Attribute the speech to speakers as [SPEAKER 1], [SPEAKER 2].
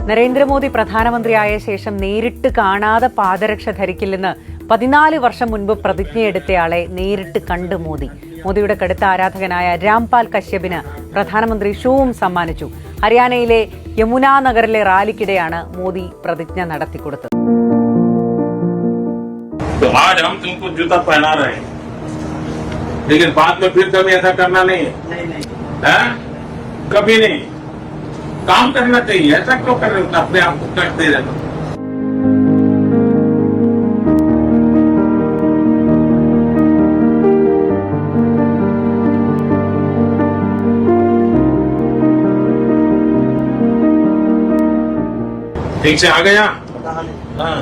[SPEAKER 1] നരേന്ദ്രമോദി പ്രധാനമന്ത്രിയായ ശേഷം നേരിട്ട് കാണാതെ പാദരക്ഷ ധരിക്കില്ലെന്ന് 14 വർഷം മുൻപ് പ്രതിജ്ഞയെടുത്തയാളെ നേരിട്ട് കണ്ട് മോദിയുടെ കടുത്ത ആരാധകനായ രാംപാൽ കശ്യപിന് പ്രധാനമന്ത്രി ഷൂവും സമ്മാനിച്ചു. ഹരിയാനയിലെ യമുനാ നഗറിലെ റാലിക്കിടെയാണ് മോദി പ്രതിജ്ഞ നടത്തിക്കൊടുത്തത്.
[SPEAKER 2] लेकिन बाद में फिर कभी ऐसा करना नहीं है, कभी नहीं. काम करना चाहिए. ऐसा क्यों कर रहे हो? अपने आप को करते रहना. ठीक से आ गया. हाँ.